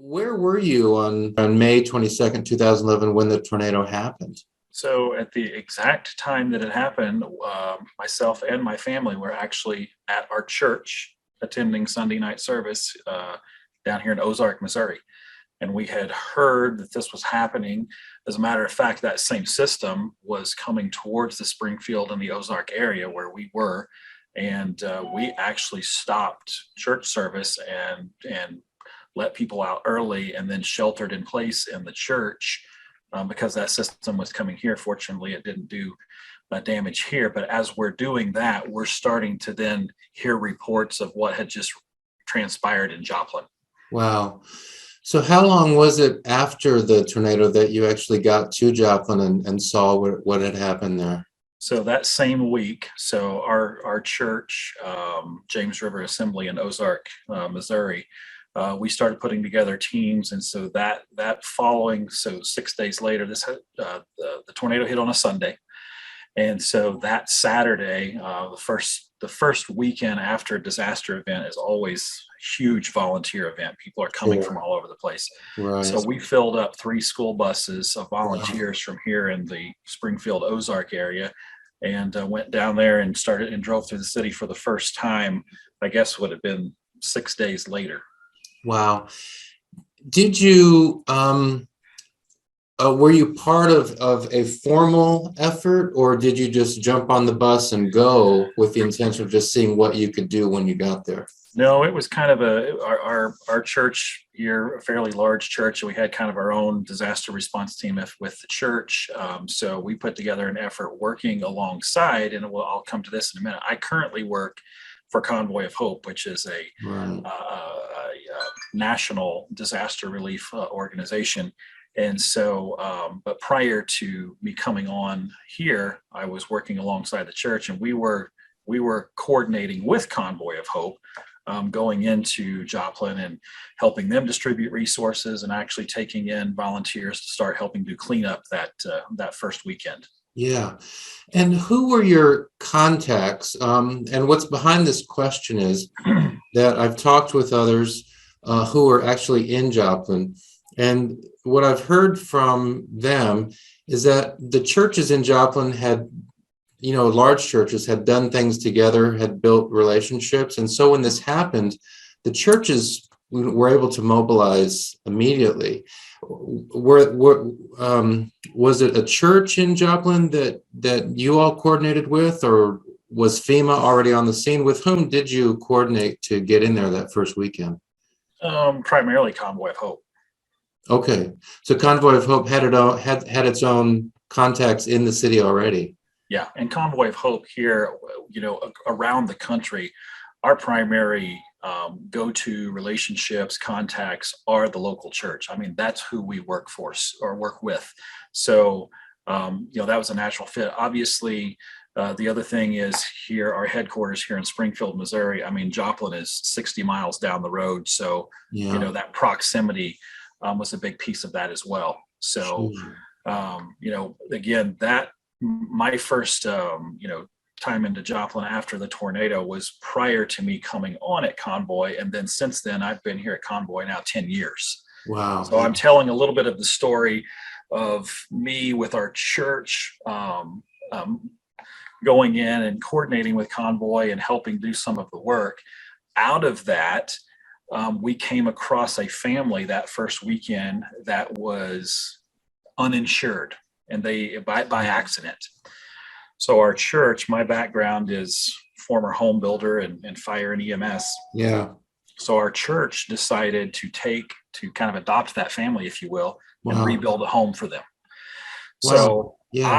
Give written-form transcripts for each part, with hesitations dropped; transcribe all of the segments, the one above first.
Where were you on May 22nd, 2011, when the tornado happened? So at the exact time that it happened, myself and my family were actually at our church attending Sunday night service down here in Ozark, Missouri. And we had heard that this was happening. As a matter of fact, that same system was coming towards the Springfield and the Ozark area where we were. And we actually stopped church service and let people out early and then sheltered in place in the church because that system was coming here. Fortunately, it didn't do damage here. But as we're doing that, we're starting to then hear reports of what had just transpired in Joplin. Wow. So how long was it after the tornado that you actually got to Joplin and saw what had happened there? So that same week, so our church, James River Assembly in Ozark, Missouri, we started putting together teams, and so that following, so 6 days later, the tornado hit on a Sunday, and so that Saturday, the first weekend after a disaster event is always a huge volunteer event. People are coming from Sure. all over the place. So Right. we filled up 3 school buses of Wow. volunteers from here in the Springfield Ozark area and went down there and started and drove through the city for the first time. I guess would have been 6 days later. Wow. Did you were you part of a formal effort, or did you just jump on the bus and go with the intention of just seeing what you could do when you got there? No, it was kind of our church here, a fairly large church, and we had kind of our own disaster response team with the church. So we put together an effort working alongside, and I'll come to this in a minute. I currently work for Convoy of Hope, which is Right. a national disaster relief organization. And so, but prior to me coming on here, I was working alongside the church, and we were coordinating with Convoy of Hope, going into Joplin and helping them distribute resources and actually taking in volunteers to start helping do cleanup that first weekend. Yeah. And who were your contacts? And what's behind this question is that I've talked with others who are actually in Joplin. And what I've heard from them is that the churches in Joplin had, large churches had done things together, had built relationships. And so when this happened, the churches were able to mobilize immediately. Was it a church in Joplin that you all coordinated with, or was FEMA already on the scene? With whom did you coordinate to get in there that first weekend? Primarily Convoy of Hope. Okay, so Convoy of Hope had its own contacts in the city already. Yeah, and Convoy of Hope here, around the country, our primary go-to relationships, contacts are the local church. I mean, that's who we work for or work with. So, that was a natural fit. Obviously, the other thing is here, our headquarters here in Springfield, Missouri. I mean, Joplin is 60 miles down the road. So, Yeah, that proximity was a big piece of that as well. So, sure. again, that my first, time into Joplin after the tornado was prior to me coming on at Convoy. And then since then, I've been here at Convoy now 10 years. Wow. So I'm telling a little bit of the story of me with our church, going in and coordinating with Convoy and helping do some of the work. Out of that, we came across a family that first weekend that was uninsured, and they by accident. So our church, my background is former home builder and fire and EMS. Yeah. So our church decided to kind of adopt that family, if you will, and Wow. rebuild a home for them. Wow. So Yeah.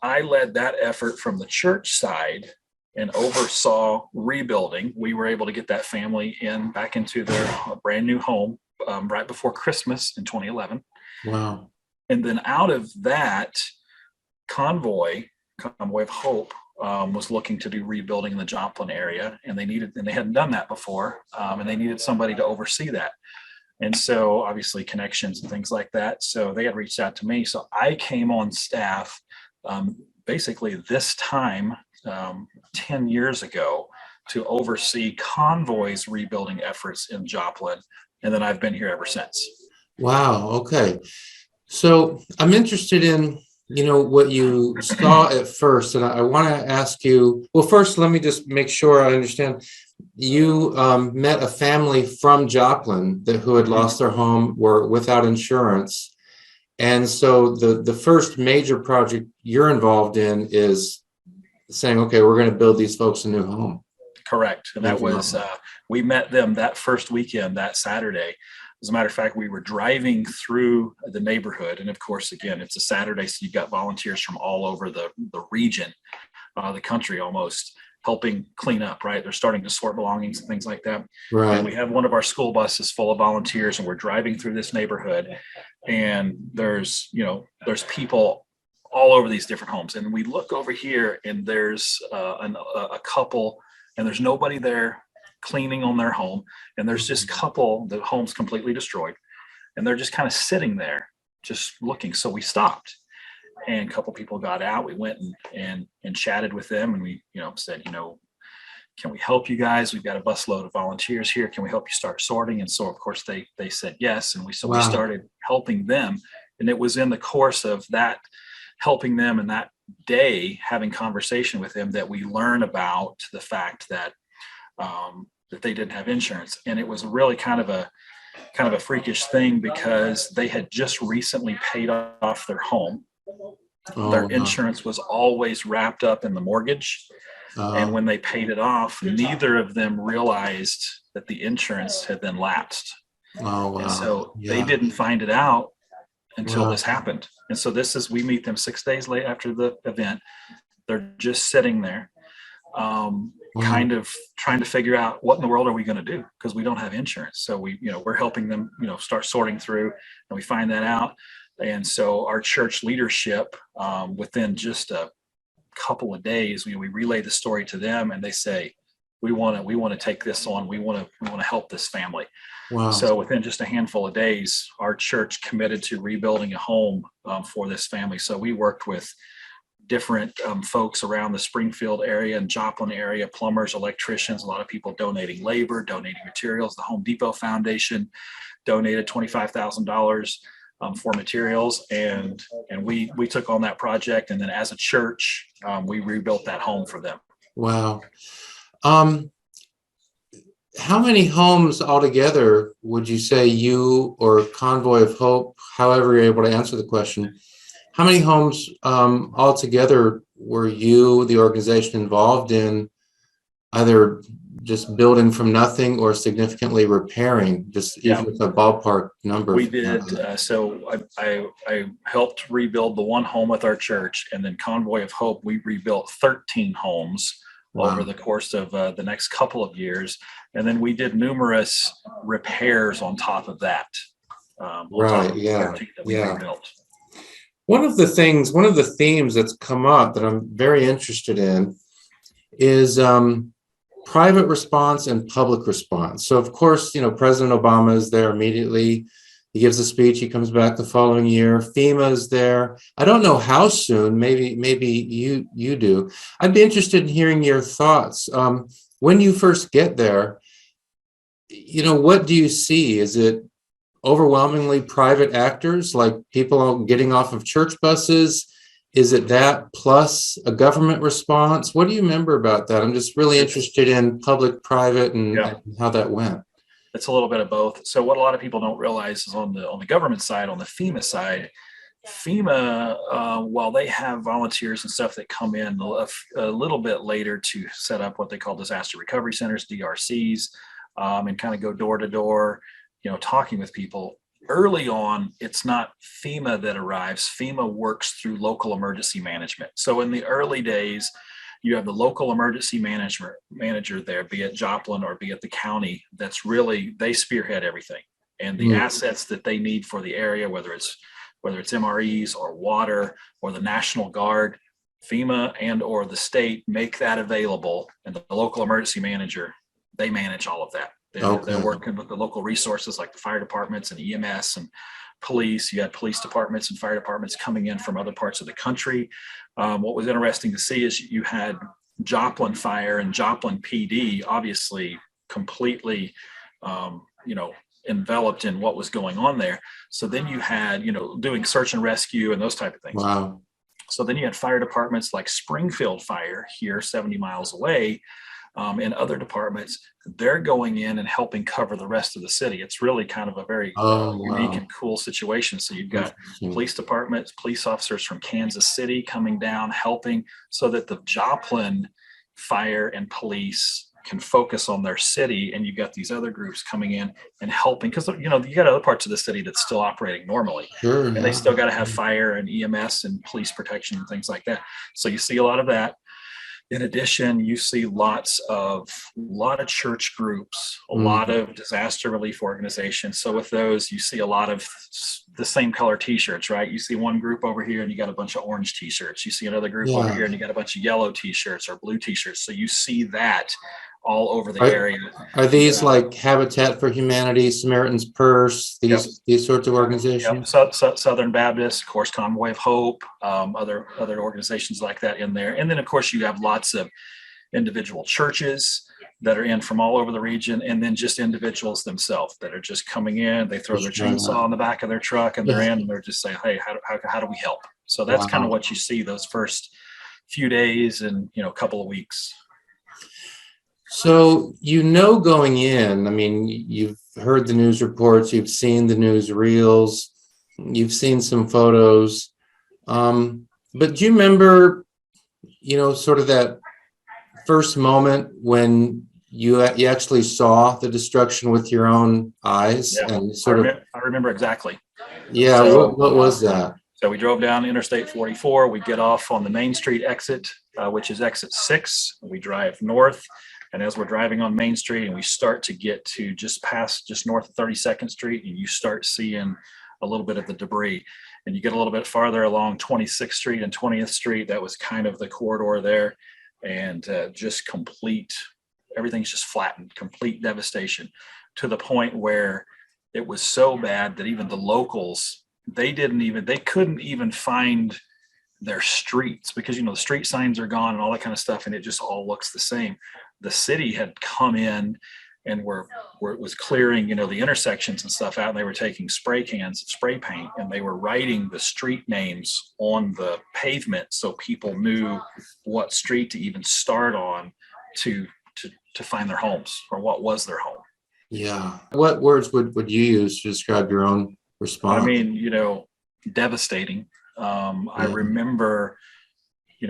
I led that effort from the church side and oversaw rebuilding. We were able to get that family back into their brand new home right before Christmas in 2011. Wow. And then out of that, Convoy, Convoy of Hope, was looking to do rebuilding in the Joplin area, and they hadn't done that before, and they needed somebody to oversee that. And so obviously connections and things like that. So they had reached out to me. So I came on staff basically this time, 10 years ago, to oversee Convoy's rebuilding efforts in Joplin And then I've been here ever since. Wow. Okay. So I'm interested in, what you saw at first, and I want to ask you, well, first, let me just make sure I understand. You met a family from Joplin who had lost their home, were without insurance. And so the first major project you're involved in is saying, okay, we're going to build these folks a new home. Correct. And that was, we met them that first weekend, that Saturday. As a matter of fact, we were driving through the neighborhood. And of course, again, it's a Saturday, so you've got volunteers from all over the region, the country almost, helping clean up, right? They're starting to sort belongings and things like that. Right. And we have one of our school buses full of volunteers, and we're driving through this neighborhood. And there's people all over these different homes. And we look over here, and there's a couple, and there's nobody there cleaning on their home. And there's this couple, the home's completely destroyed. And they're just kind of sitting there, just looking. So we stopped, and a couple people got out. We went and chatted with them, and we, said, can we help you guys? We've got a busload of volunteers here. Can we help you start sorting? And so, of course, they said yes. And we started helping them. And it was in the course of that, helping them, and that day having conversation with them, that we learn about the fact that that they didn't have insurance. And it was really kind of a freakish thing, because they had just recently paid off their home. Their insurance was always wrapped up in the mortgage. And when they paid it off, neither of them realized that the insurance had then lapsed. And so they didn't find it out until this happened. And so we meet them 6 days late after the event. They're just sitting there, kind of trying to figure out, what in the world are we going to do? Because we don't have insurance. So we're helping them, start sorting through, and we find that out. And so our church leadership, within just a couple of days, we relay the story to them, and they say, we want to take this on. We want to help this family. Wow. So within just a handful of days, our church committed to rebuilding a home for this family. So we worked with different folks around the Springfield area and Joplin area, plumbers, electricians, a lot of people donating labor, donating materials. The Home Depot Foundation donated $25,000 for materials, and we took on that project. And then as a church, we rebuilt that home for them. Wow. How many homes altogether would you say you or Convoy of Hope, however you're able to answer the question, how many homes altogether were you, the organization, involved in, either just building from nothing or significantly repairing, just even with a ballpark number? We did. So I helped rebuild the one home with our church, and then Convoy of Hope, we rebuilt 13 homes over the course of the next couple of years. And then we did numerous repairs on top of that. Rebuilt. One of the themes that's come up that I'm very interested in is private response and public response. So of course, President Obama is there immediately. He gives a speech, he comes back the following year. FEMA is there. I don't know how soon, maybe you do. I'd be interested in hearing your thoughts. When you first get there, what do you see? Is it overwhelmingly private actors, like people getting off of church buses? Is it that plus a government response? What do you remember about that? I'm just really interested in public, private, and how that went. It's a little bit of both. So what a lot of people don't realize is on the government side, on the FEMA side, while they have volunteers and stuff that come in a little bit later to set up what they call disaster recovery centers, DRCs, and kind of go door to door, talking with people. Early on, it's not FEMA that arrives. FEMA works through local emergency management. So in the early days, you have the local emergency manager there, be it Joplin or be it the county, they spearhead everything. And the assets that they need for the area, whether it's MREs or water or the National Guard, FEMA and or the state make that available, and the local emergency manager, they manage all of that. They're working with the local resources like the fire departments and EMS and police. You had police departments and fire departments coming in from other parts of the country. What was interesting to see is you had Joplin Fire and Joplin PD, obviously completely, enveloped in what was going on there. So then you had, doing search and rescue and those type of things. Wow. So then you had fire departments like Springfield Fire here 70 miles away, and other departments. They're going in and helping cover the rest of the city. It's really kind of a very unique Wow. and cool situation. So you've got Interesting. police departments, police officers from Kansas City coming down, helping, so that the Joplin fire and police can focus on their city, and you've got these other groups coming in and helping, because you got other parts of the city that's still operating normally, Sure. and they still got to have fire and EMS and police protection and things like that. So you see a lot of that. In addition, you see a lot of church groups, a lot of disaster relief organizations. So with those, you see a lot of the same color T-shirts, right? You see one group over here and you got a bunch of orange T-shirts. You see another group over here and you got a bunch of yellow T-shirts or blue T-shirts. So you see that all over the area. Are these like Habitat for Humanity, Samaritan's Purse, these sorts of organizations? Yep. Southern Baptist, of course, Convoy of Hope, other organizations like that in there. And then, of course, you have lots of individual churches that are in from all over the region, and then just individuals themselves that are just coming in. They throw their chainsaw on the back of their truck and they're in, and they're just saying, hey, how do we help? So that's kind of what you see those first few days and, a couple of weeks. So, going in, I mean, you've heard the news reports, you've seen the news reels, you've seen some photos. But do you remember, sort of that first moment when you actually saw the destruction with your own eyes? Yeah, and I remember exactly. Yeah, so, what was that? So we drove down Interstate 44. We get off on the Main Street exit, which is exit 6. We drive north. And as we're driving on Main Street and we start to get to just north of 32nd Street, and you start seeing a little bit of the debris, and you get a little bit farther along 26th Street and 20th Street, that was kind of the corridor there, and everything's just flattened, complete devastation, to the point where it was so bad that even the locals, they couldn't even find their streets, because the street signs are gone and all that kind of stuff, and it just all looks the same. The city had come in and was clearing, the intersections and stuff out, and they were taking spray cans of spray paint, and they were writing the street names on the pavement so people knew what street to even start on to find their homes, or what was their home. Yeah. What words would you use to describe your own response? I mean, devastating. I remember,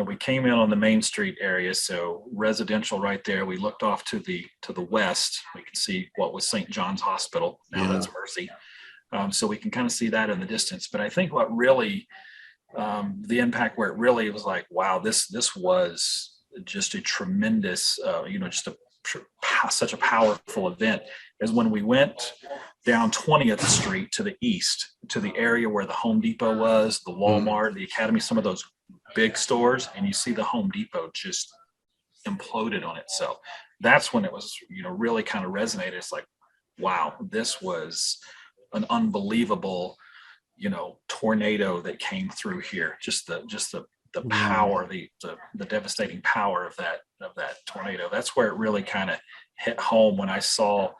we came in on the Main Street area, so residential right there. We looked off to the west. We could see what was St. John's Hospital. Now that's Mercy. So we can kind of see that in the distance. But I think what really, the impact where it really was like, wow, this was just a tremendous, such a powerful event, is when we went down 20th Street to the east, to the area where the Home Depot was, the Walmart, the Academy, some of those big stores, and you see the Home Depot just imploded on itself. That's when it was, really kind of resonated. It's like, wow, this was an unbelievable, tornado that came through here. Just the power, the devastating power of that tornado. That's where it really kind of hit home when I saw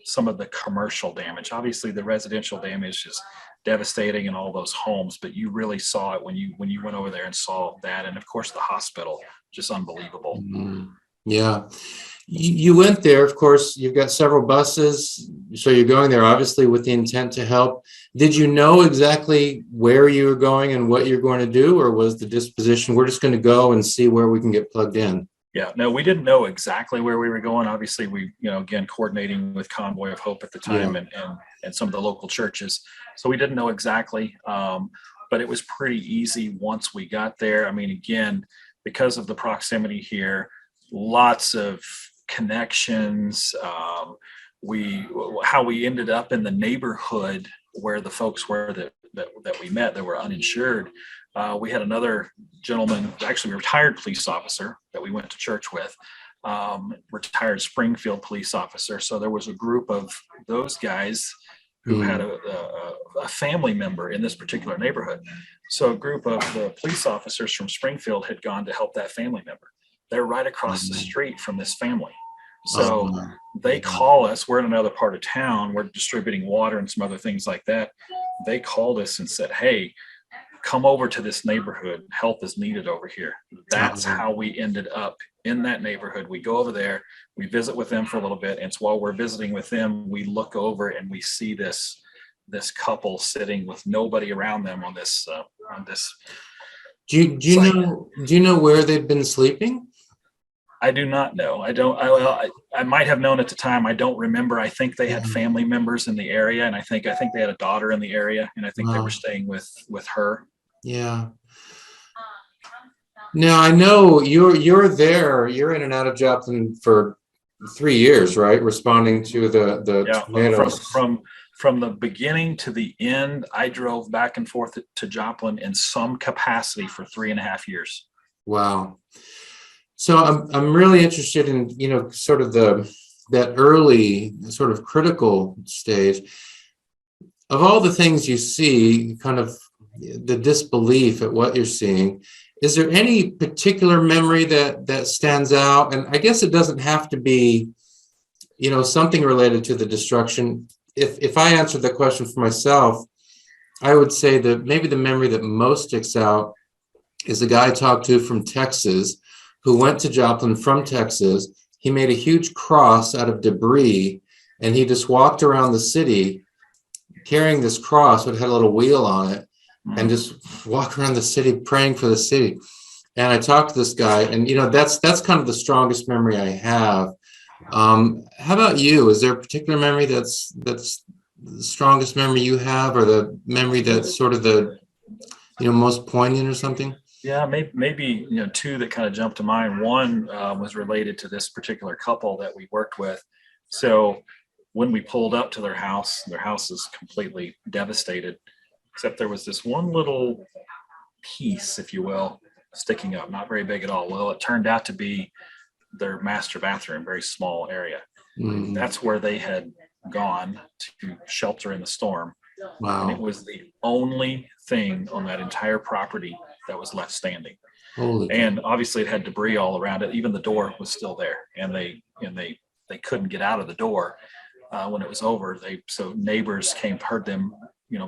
some of the commercial damage. Obviously, the residential damage is devastating in all those homes, but you really saw it when you went over there and saw that. And of course, the hospital, just unbelievable. Yeah. You went there, of course, you've got several buses, so you're going there obviously with the intent to help. Did you know exactly where you were going and what you're going to do, or was the disposition, we're just going to go and see where we can get plugged in? Yeah, no, we didn't know exactly where we were going. Obviously, we, again, coordinating with Convoy of Hope at the time, and some of the local churches. So we didn't know exactly, but it was pretty easy once we got there. I mean, again, because of the proximity here, lots of connections. How we ended up in the neighborhood where the folks were that we met that were uninsured. We had another gentleman, actually a retired police officer that we went to church with, retired Springfield police officer. So there was a group of those guys who had a family member in this particular neighborhood. So a group of the police officers from Springfield had gone to help that family member. They're right across the street from this family. So they call us. We're in another part of town. We're distributing water and some other things like that. They called us and said, "Hey, come over to this neighborhood. Help is needed over here." That's how we ended up in that neighborhood. We go over there, we visit with them for a little bit, and so while we're visiting with them, we look over and we see this couple sitting with nobody around them on this Do site. you know where they've been sleeping? I do not know. I don't. I might have known at the time. I don't remember. I think they had family members in the area, and I think they had a daughter in the area, and I think they were staying with her. Yeah. Now I know you're there. You're in and out of Joplin for 3 years, right? Responding to the tornadoes. From the beginning to the end, I drove back and forth to Joplin in some capacity for 3.5 years. Wow. So I'm really interested in, sort of that early sort of critical stage of all the things you see, kind of the disbelief at what you're seeing. Is there any particular memory that stands out? And I guess it doesn't have to be, something related to the destruction. If I answer the question for myself, I would say that maybe the memory that most sticks out is a guy I talked to from Texas who went to Joplin from Texas. He made a huge cross out of debris, and he just walked around the city carrying this cross, which had a little wheel on it, and just walk around the city praying for the city. And I talked to this guy, and that's kind of the strongest memory I have. How about you? Is there a particular memory that's the strongest memory you have, or the memory that's sort of the most poignant or something? Yeah, maybe two that kind of jumped to mind. One was related to this particular couple that we worked with. So when we pulled up to their house is completely devastated, except there was this one little piece, if you will, sticking up, not very big at all. Well, it turned out to be their master bathroom, very small area. Mm. That's where they had gone to shelter in the storm. Wow. And it was the only thing on that entire property that was left standing. And obviously it had debris all around it. Even the door was still there, and they couldn't get out of the door when it was over. So neighbors heard them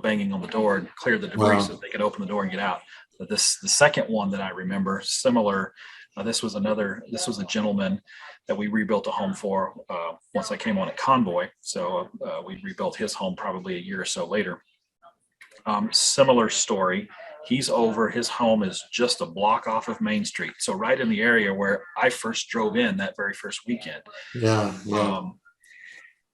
banging on the door and cleared the debris so that they could open the door and get out. But the second one that I remember similar. This was a gentleman that we rebuilt a home for once I came on at Convoy. So we rebuilt his home probably a year or so later. Similar story. His home is just a block off of Main Street. So right in the area where I first drove in that very first weekend. Yeah.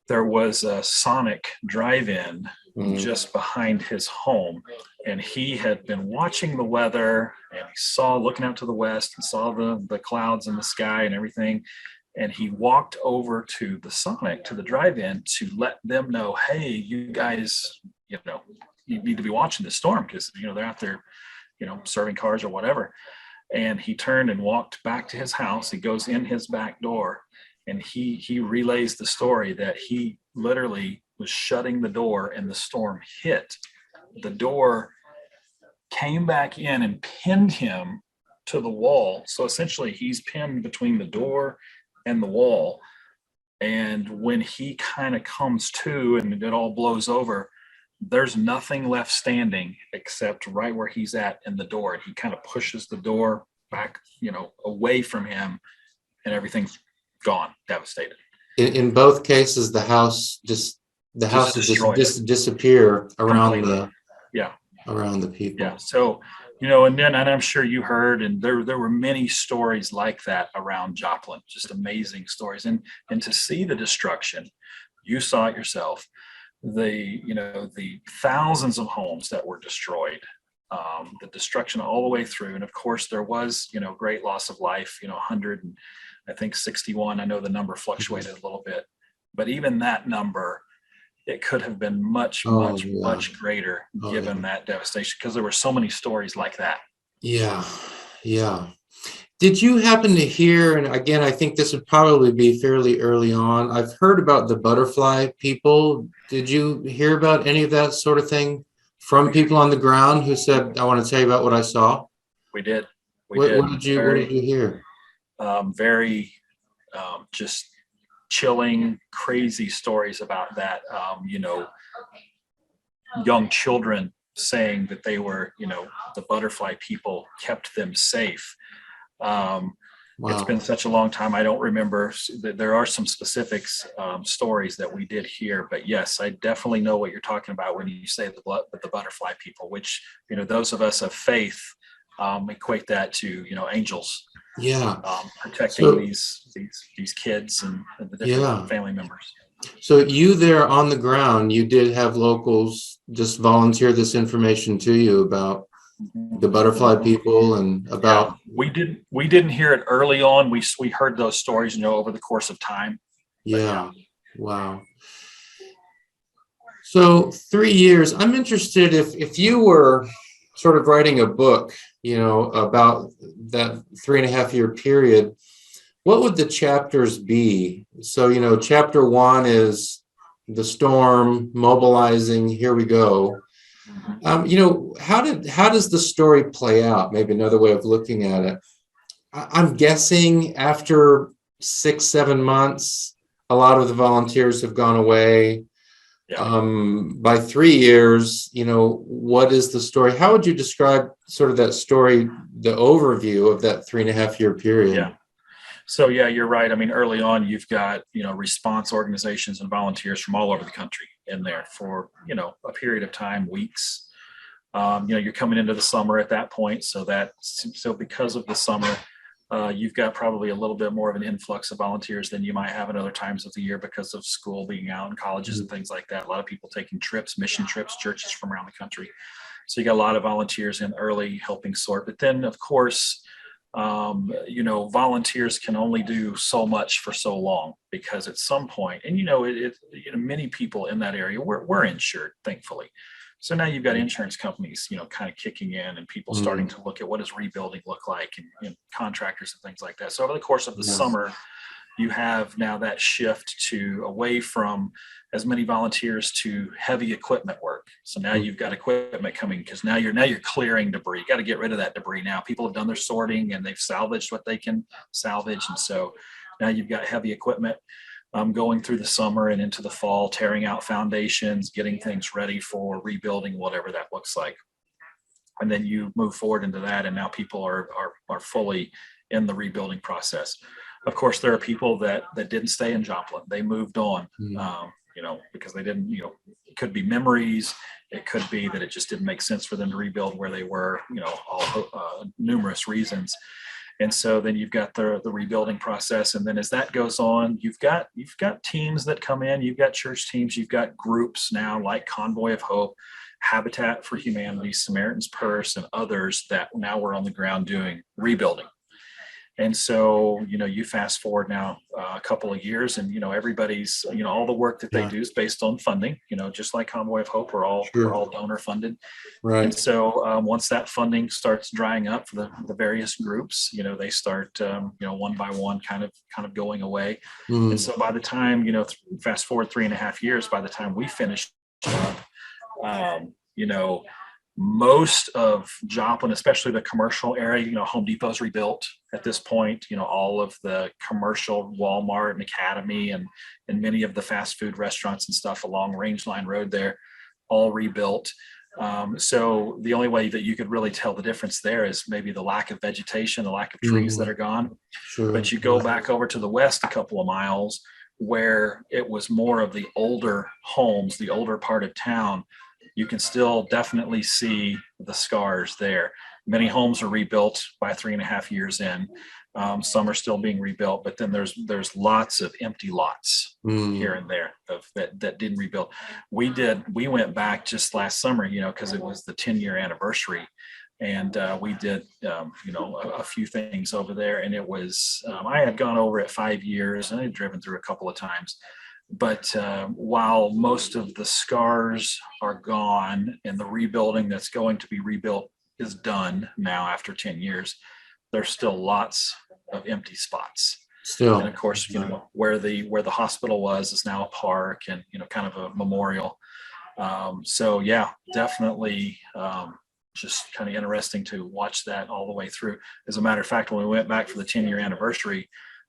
There was a Sonic drive-in just behind his home, and he had been watching the weather, and he saw, looking out to the west, and saw the clouds in the sky and everything, and he walked over to the Sonic, to the drive-in, to let them know, hey, you guys, you need to be watching this storm, because they're out there serving cars or whatever. And he turned and walked back to his house. He goes in his back door, and he relays the story that he literally was shutting the door, and the storm hit. The door came back in and pinned him to the wall. So essentially he's pinned between the door and the wall. And when he kind of comes to and it all blows over, there's nothing left standing except right where he's at in the door. And he kind of pushes the door back, away from him, and everything's gone, devastated. In both cases, the house just disappear around completely. around the people. Yeah. So, and I'm sure you heard, and there were many stories like that around Joplin, just amazing stories. And to see the destruction, you saw it yourself, the thousands of homes that were destroyed, the destruction all the way through. And of course there was, great loss of life, 100 and I think 61. I know the number fluctuated a little bit, but even that number, it could have been much greater given that devastation, because there were so many stories like that. Yeah. Did you happen to hear, and again, I think this would probably be fairly early on, I've heard about the butterfly people. Did you hear about any of that sort of thing from people on the ground who said, I want to tell you about what I saw? We did. What did you hear? Very just chilling, crazy stories about that. Young children saying that they were, the butterfly people kept them safe. Um, it's Wow. been such a long time. I don't remember that there are some specifics, stories that we did hear, but yes, I definitely know what you're talking about when you say the butterfly people, which, those of us of faith, equate that to, angels, Yeah. protecting So, these kids and the different yeah. family members. So you there on the ground, you did have locals just volunteer this information to you about Mhm, the butterfly mhm. people and Yeah, about, we didn't hear it early on. We heard those stories, over the course of time. But yeah, yeah. Wow. So 3 years, I'm interested if you were sort of writing a book, about that 3.5 year period, what would the chapters be? So, chapter one is the storm, mobilizing, here we go. mhm. How does the story play out? Maybe another way of looking at it. I'm guessing after 6, 7 months, a lot of the volunteers have gone away. Yeah, By 3 years, what is the story? How would you describe sort of that story, the overview of that 3.5 year period? yeah. So yeah, you're right. I mean, early on, you've got, response organizations and volunteers from all over the country in there for, a period of time, weeks. You're coming into the summer at that point, so because of the summer, you've got probably a little bit more of an influx of volunteers than you might have at other times of the year because of school being out and colleges and things like that. A lot of people taking trips, mission trips, churches from around the country. So you got a lot of volunteers in early helping sort. But then, of course, volunteers can only do so much for so long because at some point, and many people in that area we're insured, thankfully. So now you've got insurance companies, kind of kicking in and people starting Mm, to look at what does rebuilding look like and, contractors and things like that. So over the course of the yeah. summer, you have now that shift to away from as many volunteers to heavy equipment work. So now Mm, you've got equipment coming because now you're clearing debris. You got to get rid of that debris now. People have done their sorting and they've salvaged what they can salvage, and so now you've got heavy equipment, going through the summer and into the fall, tearing out foundations, getting things ready for rebuilding, whatever that looks like. And then you move forward into that, and now people are fully in the rebuilding process. Of course, there are people that didn't stay in Joplin; they moved on, mm, because they didn't. It could be memories. It could be that it just didn't make sense for them to rebuild where they were. All numerous reasons. And so then you've got the rebuilding process, and then as that goes on, you've got teams that come in, you've got church teams, you've got groups now like Convoy of Hope, Habitat for Humanity, Samaritan's Purse, and others that now we're on the ground doing rebuilding. And so, you fast forward now, a couple of years, and everybody's, all the work that they yeah, do is based on funding. Just like Convoy of Hope, we're all sure. donor funded. And Right. so, once that funding starts drying up for the various groups, they start, one by one, kind of going away. And Mm, so, by the time, fast forward 3.5 years, by the time we finished up, you know, most of Joplin, especially the commercial area, Home Depot's rebuilt at this point. All of the commercial Walmart and Academy and many of the fast food restaurants and stuff along Rangeline Road there, all rebuilt. So the only way that you could really tell the difference there is maybe the lack of vegetation, the lack of trees that mhm, are gone. But sure. you go Yeah. back over to the west a couple of miles where it was more of the older homes, the older part of town. You can still definitely see the scars there. Many homes are rebuilt by 3.5 years in. Some are still being rebuilt, but then there's lots of empty lots here Mm, and there that didn't rebuild. We went back just last summer, because it was the 10-year anniversary, and we did a few things over there, and it was I had gone over it 5 years and I had driven through a couple of times, but while most of the scars are gone and the rebuilding that's going to be rebuilt is done now after 10 years, there's still lots of empty spots. And of still. course, Right. where the hospital was is now a park and kind of a memorial. So yeah, definitely, just kind of interesting to watch that all the way through. As a matter of fact, when we went back for the 10-year anniversary,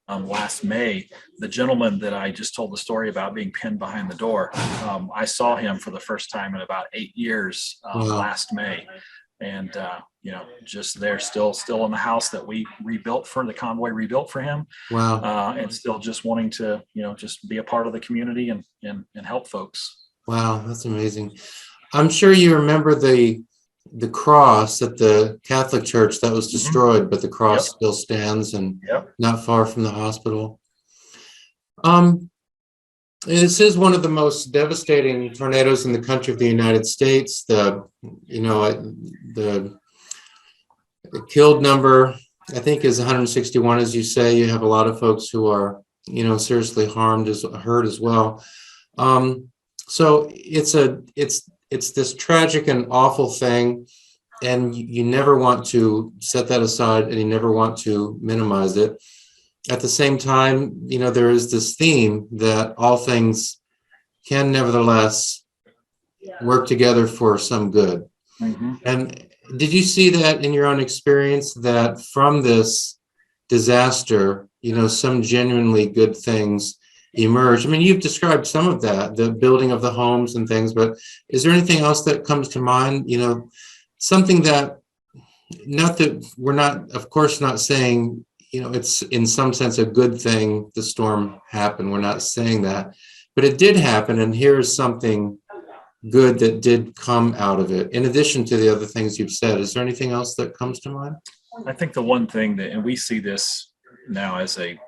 last May, the gentleman that I just told the story about being pinned behind the door, I saw him for the first time in about 8 years Wow. last May. And just there, still in the house that we rebuilt for the Convoy, rebuilt for him, Wow. and still just wanting to just be a part of the community and help folks. Wow. That's amazing. I'm sure you remember the cross at the Catholic Church that was Mhm. destroyed, but the cross Yep. still stands and Yep. not far from the hospital. Um, this is one of the most devastating tornadoes in the country of the United States. The killed number, I think, is 161, as you say. You have a lot of folks who are, seriously hurt as well. So it's this tragic and awful thing, and you never want to set that aside, and you never want to minimize it. At the same time, there is this theme that all things can nevertheless work together for some good. Hmm. And did you see that in your own experience, that from this disaster, some genuinely good things emerge? I mean, you've described some of that, the building of the homes and things, but is there anything else that comes to mind? Something that, not that we're not, of course, not saying, it's in some sense a good thing the storm happened. We're not saying that, but it did happen, and here's something good that did come out of it, in addition to the other things you've said. Is there anything else that comes to mind? I think the one thing that, and we see this now as I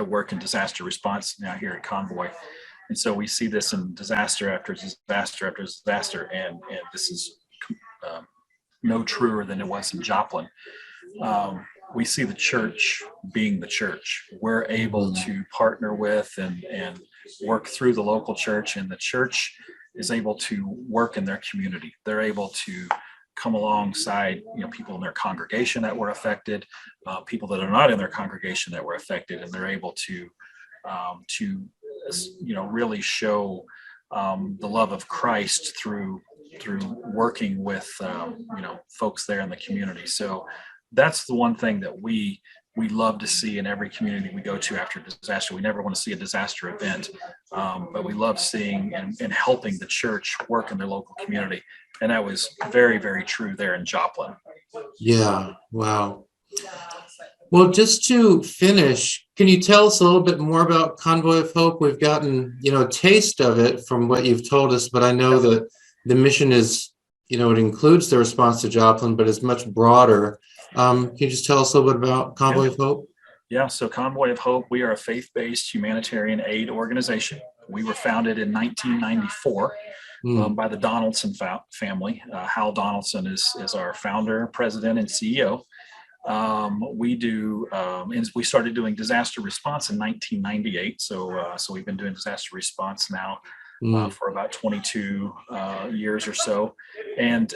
work in disaster response now here at Convoy. And so we see this in disaster after disaster after disaster. And this is um, no truer than it was in Joplin. We see the church being the church. We're able to partner with and work through the local church, and the church is able to work in their community. They're able to come alongside people in their congregation that were affected, people that are not in their congregation that were affected, and they're able to really show the love of Christ through working with folks there in the community. So that's the one thing that we love to see in every community we go to after a disaster. We never want to see a disaster event, but we love seeing and helping the church work in their local community. And that was very, very true there in Joplin. Yeah. Wow. Well, just to finish, can you tell us a little bit more about Convoy of Hope? We've gotten, a taste of it from what you've told us, but I know that the mission is, it includes the response to Joplin, but it's much broader. Can you just tell us a little bit about Convoy of Hope? Yeah, so Convoy of Hope, we are a faith-based humanitarian aid organization. We were founded in 1994 by the Donaldson family. Hal Donaldson is our founder, president, and CEO. We started doing disaster response in 1998. So we've been doing disaster response now for about 22 years or so. And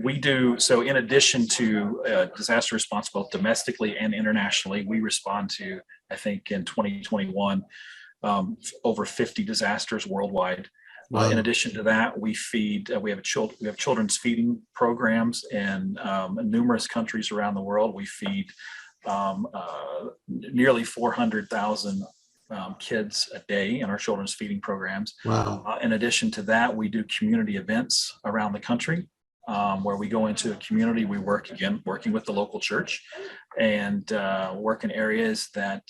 we do so in addition to disaster response, both domestically and internationally. We respond to, I think, in 2021, over 50 disasters worldwide. Wow. In addition to that, we have children's feeding programs in numerous countries around the world. We feed nearly 400,000 kids a day in our children's feeding programs. Wow. In addition to that, we do community events around the country. Where we go into a community, we working with the local church, and work in areas that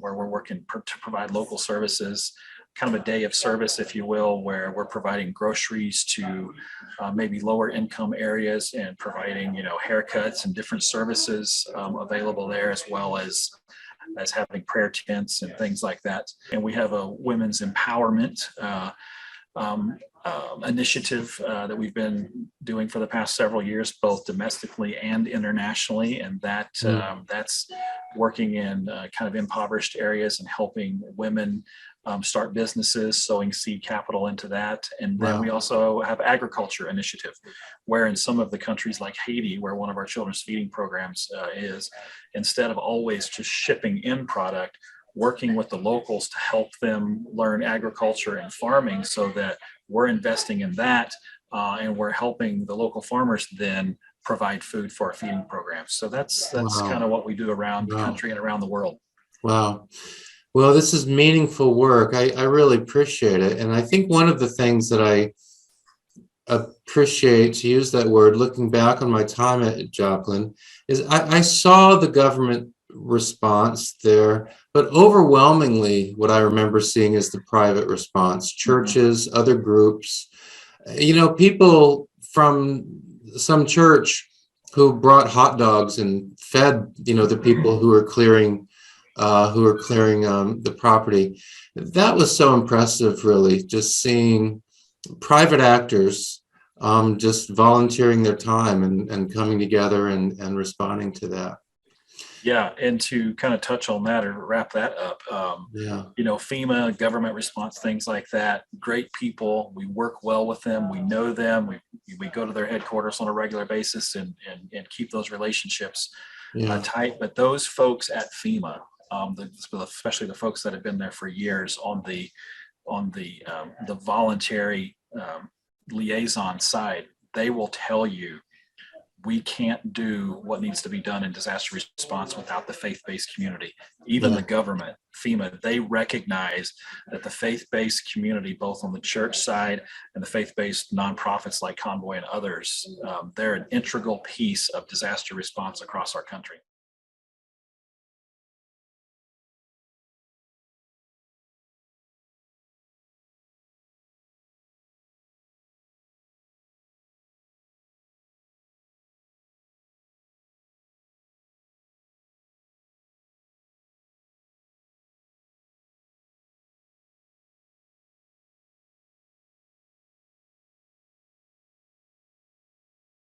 where we're working to provide local services, kind of a day of service, if you will, where we're providing groceries to maybe lower income areas and providing haircuts and different services available there, as well as having prayer tents and things like that. And we have a women's empowerment initiative that we've been doing for the past several years, both domestically and internationally, and that's working in kind of impoverished areas and helping women start businesses, sowing seed capital into that. And then we also have agriculture initiative, where in some of the countries like Haiti, where one of our children's feeding programs is, instead of always just shipping in product, working with the locals to help them learn agriculture and farming, so that we're investing in that, and we're helping the local farmers then provide food for our feeding programs. So that's kind Wow. of what we do around the Wow. country and around the world. Wow. Well, this is meaningful work. I really appreciate it. And I think one of the things that I appreciate, to use that word, looking back on my time at Joplin, is I saw the government response there, but overwhelmingly, what I remember seeing is the private response, Mhm. churches, other groups, people from some church who brought hot dogs and fed, the people who are clearing the property. That was so impressive, really, just seeing private actors just volunteering their time and coming together and responding to that. Yeah, and to kind of touch on that or wrap that up, Yeah, FEMA, government response, things like that, great people. We work well with them. We know them. We go to their headquarters on a regular basis and keep those relationships yeah, tight. But those folks at FEMA, especially the folks that have been there for years on the voluntary liaison side, they will tell you we can't do what needs to be done in disaster response without the faith-based community. Even yeah, the government, FEMA, they recognize that the faith-based community, both on the church side and the faith-based nonprofits like Convoy and others, they're an integral piece of disaster response across our country.